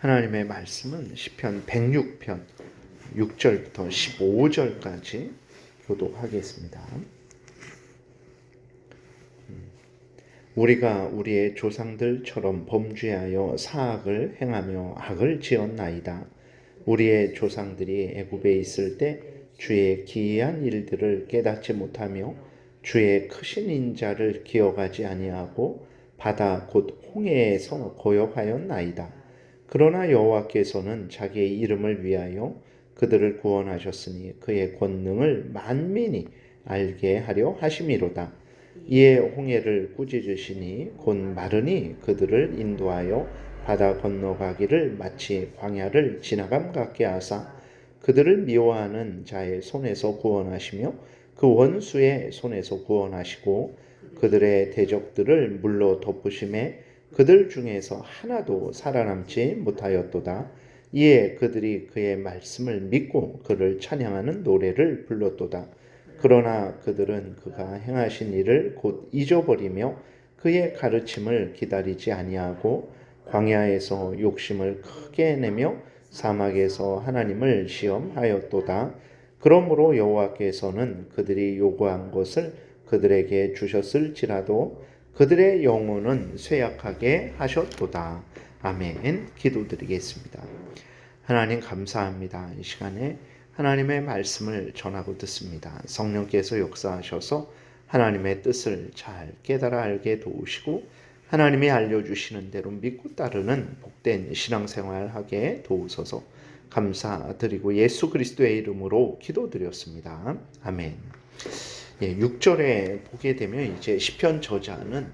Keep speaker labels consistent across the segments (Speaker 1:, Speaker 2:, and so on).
Speaker 1: 하나님의 말씀은 시편 106편 6절부터 15절까지 교독하겠습니다. 우리가 우리의 조상들처럼 범죄하여 사악을 행하며 악을 지었나이다. 우리의 조상들이 애굽에 있을 때 주의 기이한 일들을 깨닫지 못하며 주의 크신 인자를 기억하지 아니하고 바다 곧 홍해에서 거역하였나이다. 그러나 여호와께서는 자기의 이름을 위하여 그들을 구원하셨으니 그의 권능을 만민이 알게 하려 하심이로다. 이에 홍해를 꾸짖으시니 곧 마르니 그들을 인도하여 바다 건너가기를 마치 광야를 지나감 같게 하사 그들을 미워하는 자의 손에서 구원하시며 그 원수의 손에서 구원하시고 그들의 대적들을 물로 덮으심에 그들 중에서 하나도 살아남지 못하였도다. 이에 그들이 그의 말씀을 믿고 그를 찬양하는 노래를 불렀도다. 그러나 그들은 그가 행하신 일을 곧 잊어버리며 그의 가르침을 기다리지 아니하고 광야에서 욕심을 크게 내며 사막에서 하나님을 시험하였도다. 그러므로 여호와께서는 그들이 요구한 것을 그들에게 주셨을지라도 그들의 영혼은 쇠약하게 하셨도다. 아멘. 기도드리겠습니다. 하나님 감사합니다. 이 시간에 하나님의 말씀을 전하고 듣습니다. 성령께서 역사하셔서 하나님의 뜻을 잘 깨달아 알게 도우시고 하나님이 알려주시는 대로 믿고 따르는 복된 신앙생활 하게 도우소서 감사드리고 예수 그리스도의 이름으로 기도드렸습니다. 아멘. 6절에 보게 되면 이제 시편 저자는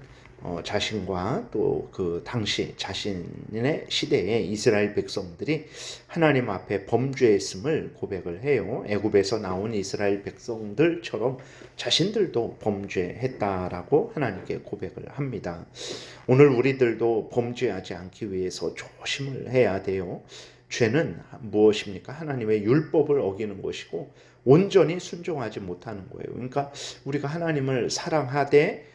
Speaker 1: 자신과 또 그 당시 자신의 시대의 이스라엘 백성들이 하나님 앞에 범죄했음을 고백을 해요. 애굽에서 나온 이스라엘 백성들처럼 자신들도 범죄했다라고 하나님께 고백을 합니다. 오늘 우리들도 범죄하지 않기 위해서 조심을 해야 돼요. 죄는 무엇입니까? 하나님의 율법을 어기는 것이고 온전히 순종하지 못하는 거예요. 그러니까 우리가 하나님을 사랑하되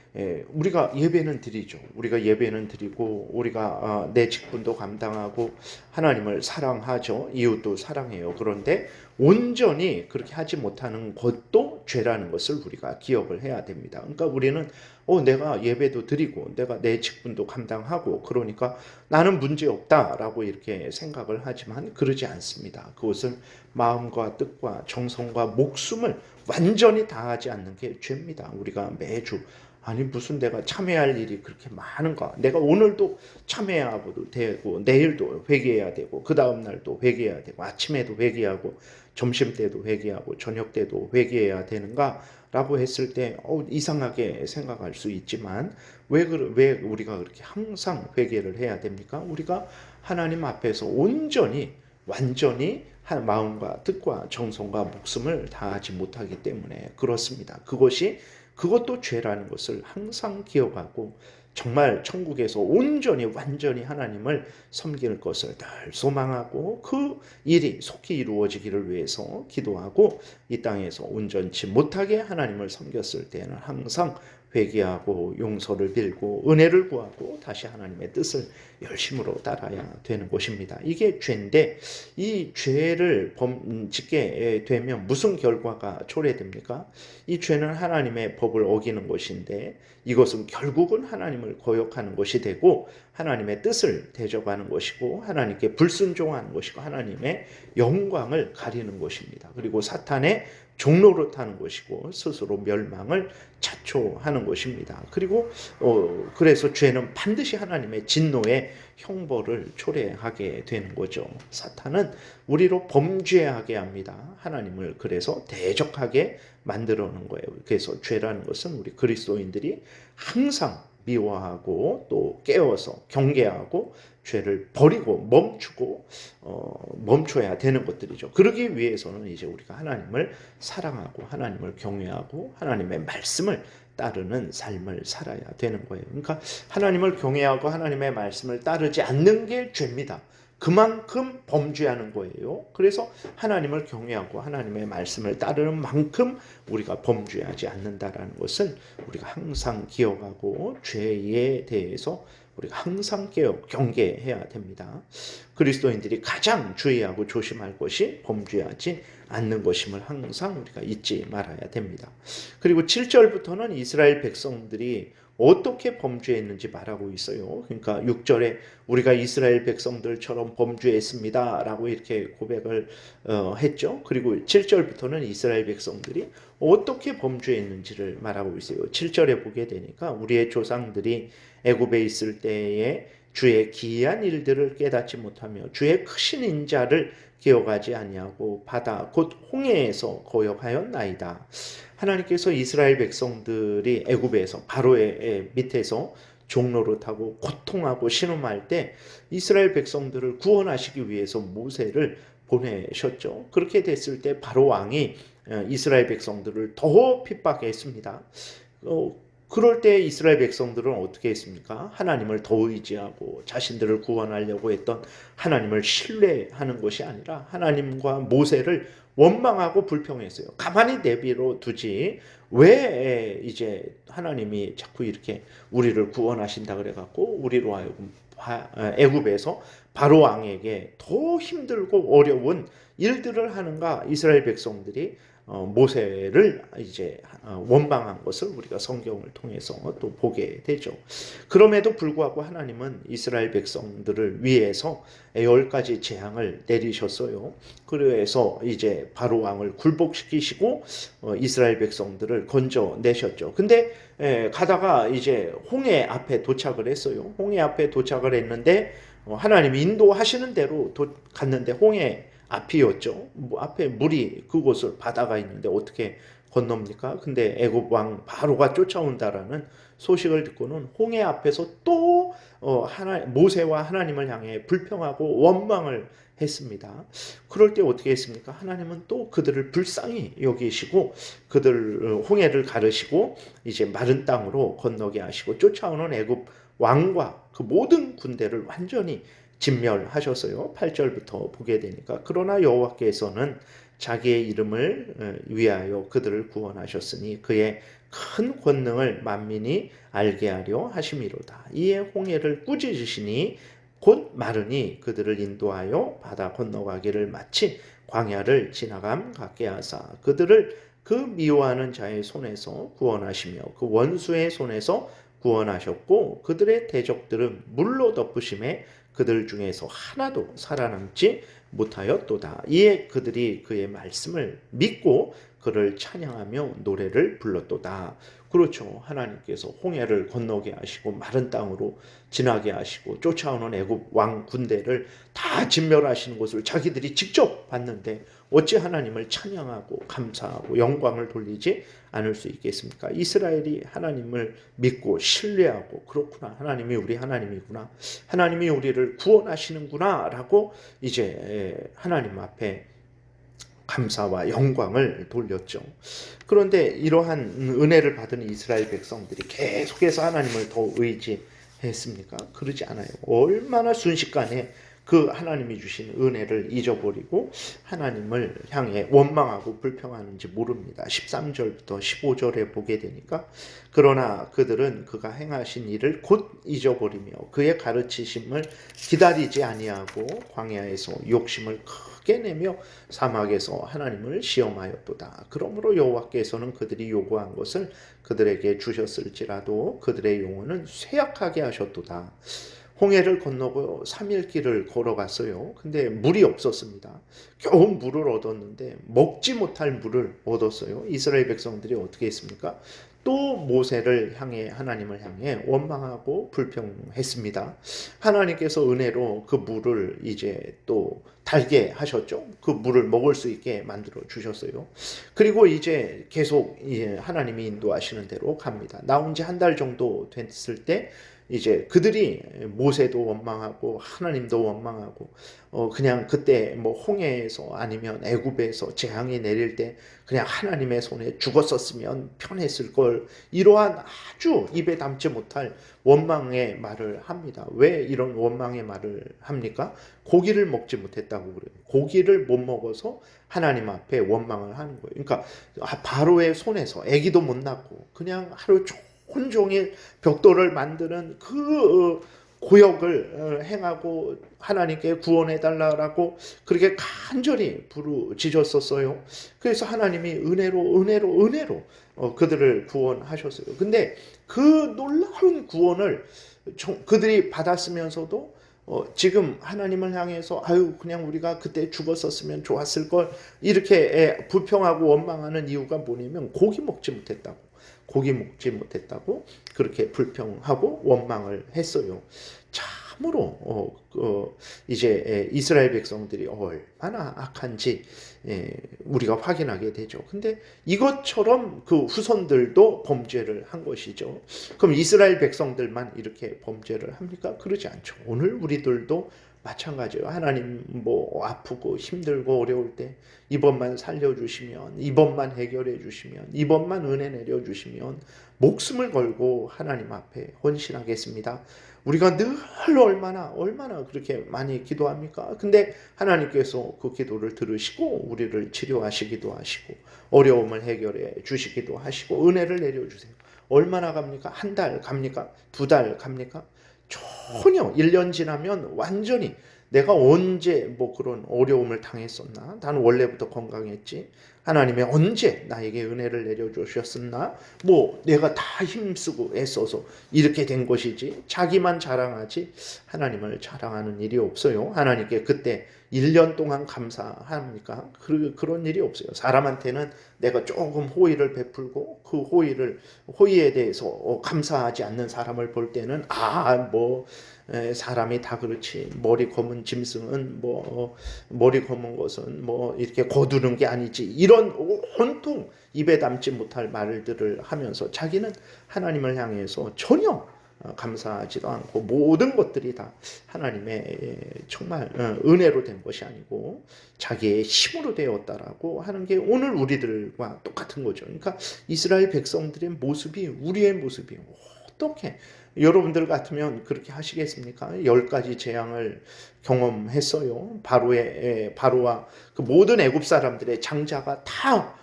Speaker 1: 우리가 예배는 드리죠. 우리가 예배는 드리고 우리가 내 직분도 감당하고 하나님을 사랑하죠. 이웃도 사랑해요. 그런데 온전히 그렇게 하지 못하는 것도 죄라는 것을 우리가 기억을 해야 됩니다. 그러니까 우리는 내가 예배도 드리고 내가 내 직분도 감당하고 그러니까 나는 문제없다라고 이렇게 생각을 하지만 그러지 않습니다. 그것은 마음과 뜻과 정성과 목숨을 완전히 다하지 않는 게 죄입니다. 우리가 매주 아니 무슨 내가 참여할 일이 그렇게 많은가? 내가 오늘도 참여해야 되고 내일도 회개해야 되고 그 다음 날도 회개해야 되고 아침에도 회개하고 점심때도 회개하고 저녁때도 회개해야 되는가? 라고 했을 때 이상하게 생각할 수 있지만 왜 우리가 그렇게 항상 회개를 해야 됩니까? 우리가 하나님 앞에서 온전히 완전히 마음과 뜻과 정성과 목숨을 다하지 못하기 때문에 그렇습니다. 그것도 죄라는 것을 항상 기억하고 정말 천국에서 온전히 완전히 하나님을 섬길 것을 늘 소망하고 그 일이 속히 이루어지기를 위해서 기도하고 이 땅에서 온전치 못하게 하나님을 섬겼을 때는 항상 회개하고 용서를 빌고 은혜를 구하고 다시 하나님의 뜻을 열심으로 따라야 되는 것입니다. 이게 죄인데 이 죄를 짓게 되면 무슨 결과가 초래됩니까? 이 죄는 하나님의 법을 어기는 것인데 이것은 결국은 하나님을 거역하는 것이 되고 하나님의 뜻을 대적하는 것이고 하나님께 불순종하는 것이고 하나님의 영광을 가리는 것입니다. 그리고 사탄의 종로로 타는 것이고 스스로 멸망을 자초하는 것입니다. 그리고 그래서 죄는 반드시 하나님의 진노의 형벌을 초래하게 되는 거죠. 사탄은 우리로 범죄하게 합니다. 하나님을 그래서 대적하게 만들어 놓은 거예요. 그래서 죄라는 것은 우리 그리스도인들이 항상 미워하고 또 깨워서 경계하고 죄를 버리고 멈춰야 되는 것들이죠. 그러기 위해서는 이제 우리가 하나님을 사랑하고 하나님을 경외하고 하나님의 말씀을 따르는 삶을 살아야 되는 거예요. 그러니까 하나님을 경외하고 하나님의 말씀을 따르지 않는 게 죄입니다. 그만큼 범죄하는 거예요. 그래서 하나님을 경외하고 하나님의 말씀을 따르는 만큼 우리가 범죄하지 않는다라는 것을 우리가 항상 기억하고 죄에 대해서 우리가 항상 경계해야 됩니다. 그리스도인들이 가장 주의하고 조심할 것이 범죄하지 않는 것임을 항상 우리가 잊지 말아야 됩니다. 그리고 7절부터는 이스라엘 백성들이 어떻게 범죄했는지 말하고 있어요. 그러니까 6절에 우리가 이스라엘 백성들처럼 범죄했습니다 라고 이렇게 고백을 했죠. 그리고 7절부터는 이스라엘 백성들이 어떻게 범죄했는지를 말하고 있어요. 7절에 보게 되니까 우리의 조상들이 애굽에 있을 때에 주의 기이한 일들을 깨닫지 못하며 주의 크신 인자를 기억하지 아니하고 바다 곧 홍해에서 거역하였나이다. 하나님께서 이스라엘 백성들이 애굽에서 바로의 밑에서 종노릇하고 고통하고 신음할 때 이스라엘 백성들을 구원하시기 위해서 모세를 보내셨죠. 그렇게 됐을 때 바로 왕이 이스라엘 백성들을 더 핍박했습니다. 그럴 때 이스라엘 백성들은 어떻게 했습니까? 하나님을 더 의지하고 자신들을 구원하려고 했던 하나님을 신뢰하는 것이 아니라 하나님과 모세를 원망하고 불평했어요. 가만히 내버려 두지 왜 이제 하나님이 자꾸 이렇게 우리를 구원하신다 그래갖고 우리로 하여금 애굽에서 바로 왕에게 더 힘들고 어려운 일들을 하는가. 이스라엘 백성들이 모세를 이제 원망한 것을 우리가 성경을 통해서 또 보게 되죠. 그럼에도 불구하고 하나님은 이스라엘 백성들을 위해서 10가지 재앙을 내리셨어요. 그래서 이제 바로 왕을 굴복시키시고 이스라엘 백성들을 건져내셨죠. 근데 가다가 이제 홍해 앞에 도착을 했어요. 홍해 앞에 도착을 했는데 하나님이 인도하시는 대로 갔는데 홍해 앞이었죠. 앞에 물이 그곳을 바다가 있는데 어떻게 건넙니까? 근데 애굽 왕 바로가 쫓아온다라는 소식을 듣고는 홍해 앞에서 또 모세와 하나님을 향해 불평하고 원망을 했습니다. 그럴 때 어떻게 했습니까? 하나님은 또 그들을 불쌍히 여기시고 그들 홍해를 가르시고 이제 마른 땅으로 건너게 하시고 쫓아오는 애굽 왕과 그 모든 군대를 완전히 진멸하셨어요. 8절부터 보게 되니까. 그러나 여호와께서는 자기의 이름을 위하여 그들을 구원하셨으니 그의 큰 권능을 만민이 알게 하려 하심이로다. 이에 홍해를 꾸짖으시니 곧 마르니 그들을 인도하여 바다 건너가기를 마치 광야를 지나감 같게 하사 그들을 그 미워하는 자의 손에서 구원하시며 그 원수의 손에서 구원하셨고 그들의 대적들은 물로 덮으심에 그들 중에서 하나도 살아남지 못하였도다. 이에 그들이 그의 말씀을 믿고 그를 찬양하며 노래를 불렀도다. 그렇죠. 하나님께서 홍해를 건너게 하시고 마른 땅으로 지나게 하시고 쫓아오는 애굽 왕 군대를 다 진멸하시는 것을 자기들이 직접 봤는데 어찌 하나님을 찬양하고 감사하고 영광을 돌리지 않을 수 있겠습니까? 이스라엘이 하나님을 믿고 신뢰하고 그렇구나. 하나님이 우리 하나님이구나. 하나님이 우리를 구원하시는구나 라고 이제 하나님 앞에 감사와 영광을 돌렸죠. 그런데 이러한 은혜를 받은 이스라엘 백성들이 계속해서 하나님을 더 의지했습니까? 그러지 않아요. 얼마나 순식간에 그 하나님이 주신 은혜를 잊어버리고 하나님을 향해 원망하고 불평하는지 모릅니다. 13절부터 15절에 보게 되니까 그러나 그들은 그가 행하신 일을 곧 잊어버리며 그의 가르치심을 기다리지 아니하고 광야에서 욕심을 크게 내며 사막에서 하나님을 시험하였도다. 그러므로 여호와께서는 그들이 요구한 것을 그들에게 주셨을지라도 그들의 영혼은 쇠약하게 하셨도다. 홍해를 건너고 3일 길을 걸어갔어요. 근데 물이 없었습니다. 겨우 물을 얻었는데 먹지 못할 물을 얻었어요. 이스라엘 백성들이 어떻게 했습니까? 또 모세를 향해 하나님을 향해 원망하고 불평했습니다. 하나님께서 은혜로 그 물을 이제 또 달게 하셨죠. 그 물을 먹을 수 있게 만들어 주셨어요. 그리고 이제 계속 하나님이 인도하시는 대로 갑니다. 나온 지 한 달 정도 됐을 때 이제 그들이 모세도 원망하고 하나님도 원망하고 그냥 그때 뭐 홍해에서 아니면 애굽에서 재앙이 내릴 때 그냥 하나님의 손에 죽었었으면 편했을 걸 이러한 아주 입에 담지 못할 원망의 말을 합니다. 왜 이런 원망의 말을 합니까? 고기를 먹지 못했다고 그래요. 고기를 못 먹어서 하나님 앞에 원망을 하는 거예요. 그러니까 바로의 손에서 아기도 못 낳고 그냥 하루 온종일 벽돌을 만드는 그 고역을 행하고 하나님께 구원해 달라고 그렇게 간절히 부르짖었었어요. 그래서 하나님이 은혜로 그들을 구원하셨어요. 근데 그 놀라운 구원을 그들이 받았으면서도 지금 하나님을 향해서 아유 그냥 우리가 그때 죽었었으면 좋았을 걸 이렇게 불평하고 원망하는 이유가 뭐냐면 고기 먹지 못했다고 그렇게 불평하고 원망을 했어요. 참으로 이제 이스라엘 백성들이 얼마나 악한지 우리가 확인하게 되죠. 근데 이것처럼 그 후손들도 범죄를 한 것이죠. 그럼 이스라엘 백성들만 이렇게 범죄를 합니까? 그러지 않죠. 오늘 우리들도 마찬가지예요. 하나님 뭐 아프고 힘들고 어려울 때 이번만 살려주시면, 이번만 해결해 주시면, 이번만 은혜 내려주시면 목숨을 걸고 하나님 앞에 헌신하겠습니다. 우리가 늘 얼마나 그렇게 많이 기도합니까? 근데 하나님께서 그 기도를 들으시고 우리를 치료하시기도 하시고 어려움을 해결해 주시기도 하시고 은혜를 내려주세요. 얼마나 갑니까? 한 달 갑니까? 2달 갑니까? 전혀 1년 지나면 완전히 내가 언제 뭐 그런 어려움을 당했었나? 나는 원래부터 건강했지. 하나님이 언제 나에게 은혜를 내려주셨었나? 뭐 내가 다 힘쓰고 애써서 이렇게 된 것이지. 자기만 자랑하지 하나님을 자랑하는 일이 없어요. 하나님께 그때 1년 동안 감사합니까? 그런 일이 없어요. 사람한테는 내가 조금 호의를 베풀고 그 호의에 대해서 감사하지 않는 사람을 볼 때는 뭐 사람이 다 그렇지. 머리 검은 짐승은 머리 검은 것은 뭐 이렇게 거두는 게 아니지. 이런 온통 입에 담지 못할 말들을 하면서 자기는 하나님을 향해서 전혀 감사하지도 않고 모든 것들이 다 하나님의 정말 은혜로 된 것이 아니고 자기의 힘으로 되었다라고 하는 게 오늘 우리들과 똑같은 거죠. 그러니까 이스라엘 백성들의 모습이 우리의 모습이 어떻게 여러분들 같으면 그렇게 하시겠습니까? 10가지 재앙을 경험했어요. 바로와 그 모든 애굽 사람들의 장자가 다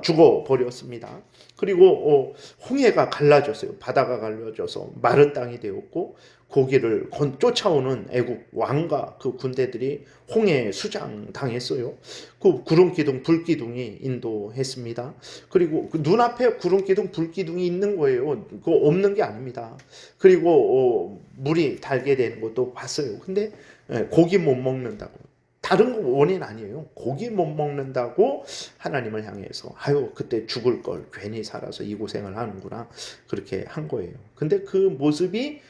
Speaker 1: 죽어버렸습니다. 그리고 홍해가 갈라졌어요. 바다가 갈라져서 마른 땅이 되었고 고기를 쫓아오는 애국 왕과 그 군대들이 홍해에 수장당했어요. 그 구름기둥 불기둥이 인도했습니다. 그리고 그 눈앞에 구름기둥 불기둥이 있는 거예요. 그거 없는 게 아닙니다. 그리고 물이 달게 되는 것도 봤어요. 근데 고기 못 먹는다고. 다른 거 원인 아니에요. 고기 못 먹는다고 하나님을 향해서 아유 그때 죽을 걸 괜히 살아서 이 고생을 하는구나 그렇게 한 거예요. 근데 그 모습이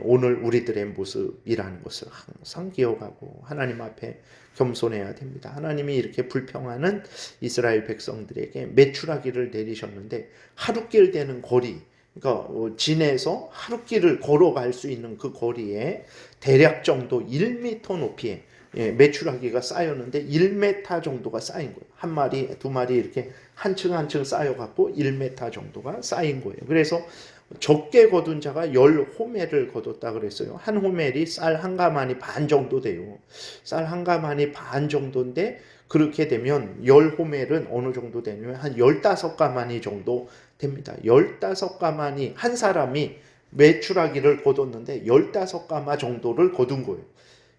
Speaker 1: 오늘 우리들의 모습이라는 것을 항상 기억하고 하나님 앞에 겸손해야 됩니다. 하나님이 이렇게 불평하는 이스라엘 백성들에게 메추라기를 내리셨는데 하룻길 되는 거리 그러니까 진에서 하룻길을 걸어갈 수 있는 그 거리에 대략 정도 1m 높이에 메추라기가 쌓였는데 1m 정도가 쌓인 거예요. 한 마리, 2마리 이렇게 한 층 한 층 쌓여갖고 1m 정도가 쌓인 거예요. 그래서 적게 거둔 자가 10호멜을 거뒀다 그랬어요. 한 호멜이 쌀 한 가마니 반 정도 돼요. 쌀 한 가마니 반 정도인데 그렇게 되면 10호멜은 어느 정도 되냐면 한 15가마니 정도 됩니다. 15가마니 한 사람이 메추라기를 거뒀는데 15가마 정도를 거둔 거예요.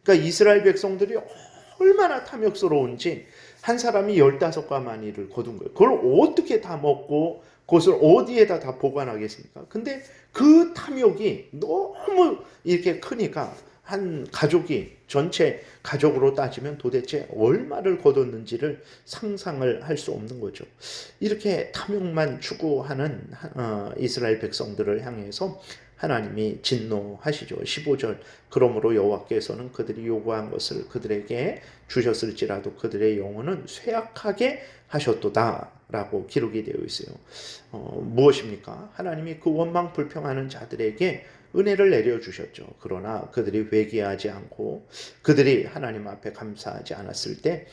Speaker 1: 그러니까 이스라엘 백성들이 얼마나 탐욕스러운지 한 사람이 15가마니를 거둔 거예요. 그걸 어떻게 다 먹고 그것을 어디에다 다 보관하겠습니까? 근데 그 탐욕이 너무 이렇게 크니까 한 가족이 전체 가족으로 따지면 도대체 얼마를 거뒀는지를 상상을 할 수 없는 거죠. 이렇게 탐욕만 추구하는 이스라엘 백성들을 향해서 하나님이 진노하시죠. 15절 그러므로 여호와께서는 그들이 요구한 것을 그들에게 주셨을지라도 그들의 영혼은 쇠약하게 하셨도다 라고 기록이 되어 있어요. 무엇입니까? 하나님이 그 원망 불평하는 자들에게 은혜를 내려주셨죠. 그러나 그들이 회개하지 않고 그들이 하나님 앞에 감사하지 않았을 때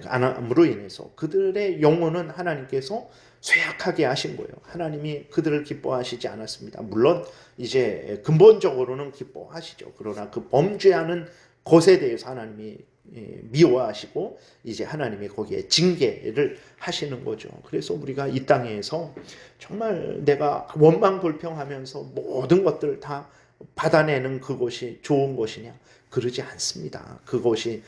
Speaker 1: 안함으로 인해서 그들의 영혼은 하나님께서 쇠약하게 하신 거예요. 하나님이 그들을 기뻐하시지 않았습니다. 물론 이제 근본적으로는 기뻐하시죠. 그러나 그 범죄하는 것에 대해서 하나님이 미워하시고 이제 하나님이 거기에 징계를 하시는 거죠. 그래서 우리가 이 땅에서 정말 내가 원망 불평하면서 모든 것들 다 받아내는 그것이 좋은 것이냐? 그러지 않습니다. 그것이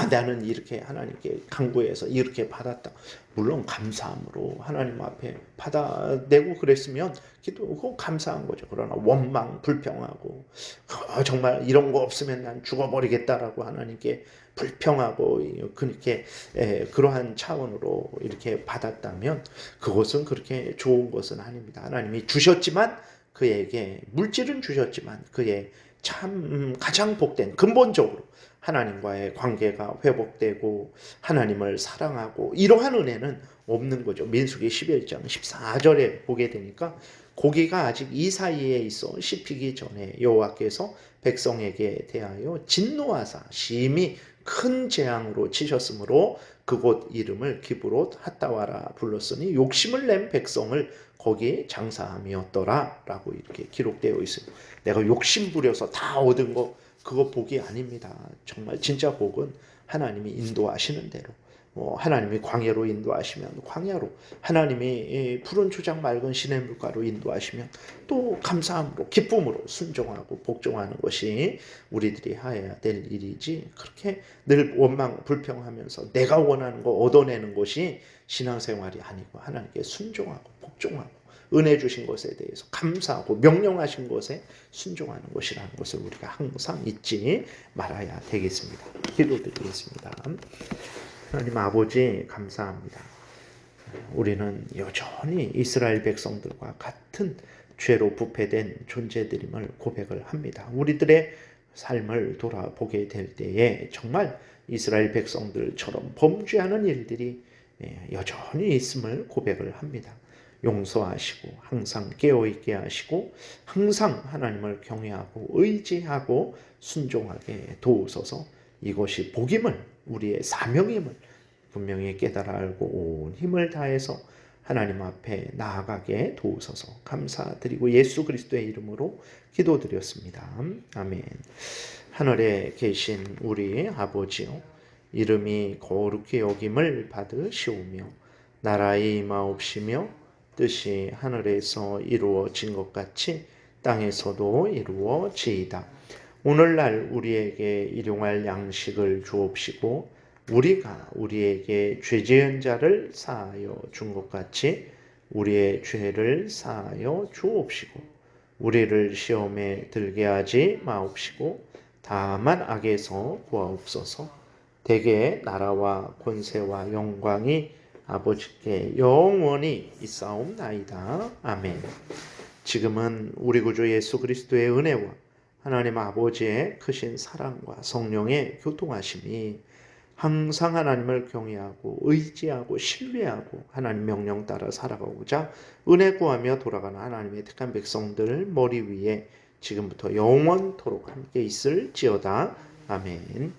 Speaker 1: 나는 이렇게 하나님께 간구해서 이렇게 받았다. 물론 감사함으로 하나님 앞에 받아내고 그랬으면 기도하고 감사한 거죠. 그러나 원망, 불평하고 정말 이런 거 없으면 난 죽어버리겠다라고 하나님께 불평하고 그렇게 그러한 차원으로 이렇게 받았다면 그것은 그렇게 좋은 것은 아닙니다. 하나님이 주셨지만 그에게 물질은 주셨지만 그의 참 가장 복된 근본적으로 하나님과의 관계가 회복되고 하나님을 사랑하고 이러한 은혜는 없는 거죠. 민수기 11장 14절에 보게 되니까 고기가 아직 이 사이에 있어 씹히기 전에 여호와께서 백성에게 대하여 진노하사 심히 큰 재앙으로 치셨으므로 그곳 이름을 기브롯 핫다와라 불렀으니 욕심을 낸 백성을 거기 장사함이었더라 라고 이렇게 기록되어 있어요. 내가 욕심 부려서 다 얻은 거 그거 복이 아닙니다. 정말 진짜 복은 하나님이 인도하시는 대로 하나님이 광야로 인도하시면 광야로, 하나님이 푸른 초장 맑은 시냇물가로 인도하시면 또 감사함으로 기쁨으로 순종하고 복종하는 것이 우리들이 해야 될 일이지, 그렇게 늘 원망 불평하면서 내가 원하는 거 얻어내는 것이 신앙생활이 아니고 하나님께 순종하고 복종하고 은혜 주신 것에 대해서 감사하고 명령하신 것에 순종하는 것이라는 것을 우리가 항상 잊지 말아야 되겠습니다. 기도드리겠습니다. 하나님 아버지 감사합니다. 우리는 여전히 이스라엘 백성들과 같은 죄로 부패된 존재들임을 고백을 합니다. 우리들의 삶을 돌아보게 될 때에 정말 이스라엘 백성들처럼 범죄하는 일들이 여전히 있음을 고백을 합니다. 용서하시고 항상 깨어있게 하시고 항상 하나님을 경외하고 의지하고 순종하게 도우소서. 이것이 복임을, 우리의 사명임을 분명히 깨달아 알고 온 힘을 다해서 하나님 앞에 나아가게 도우소서. 감사드리고 예수 그리스도의 이름으로 기도드렸습니다. 아멘. 하늘에 계신 우리 아버지요, 이름이 거룩히 여김을 받으시오며 나라의 임하옵시며 뜻이 하늘에서 이루어진 것 같이 땅에서도 이루어지이다. 오늘날 우리에게 일용할 양식을 주옵시고 우리가 우리에게 죄 지은 자를 사하여 준 것 같이 우리의 죄를 사하여 주옵시고 우리를 시험에 들게 하지 마옵시고 다만 악에서 구하옵소서. 대개 나라와 권세와 영광이 아버지께 영원히 있사옵나이다. 아멘. 지금은 우리 구주 예수 그리스도의 은혜와 하나님 아버지의 크신 사랑과 성령의 교통하심이 항상 하나님을 경외하고 의지하고 신뢰하고 하나님 명령 따라 살아가고자 은혜 구하며 돌아가는 하나님의 택한 백성들 머리 위에 지금부터 영원토록 함께 있을지어다. 아멘.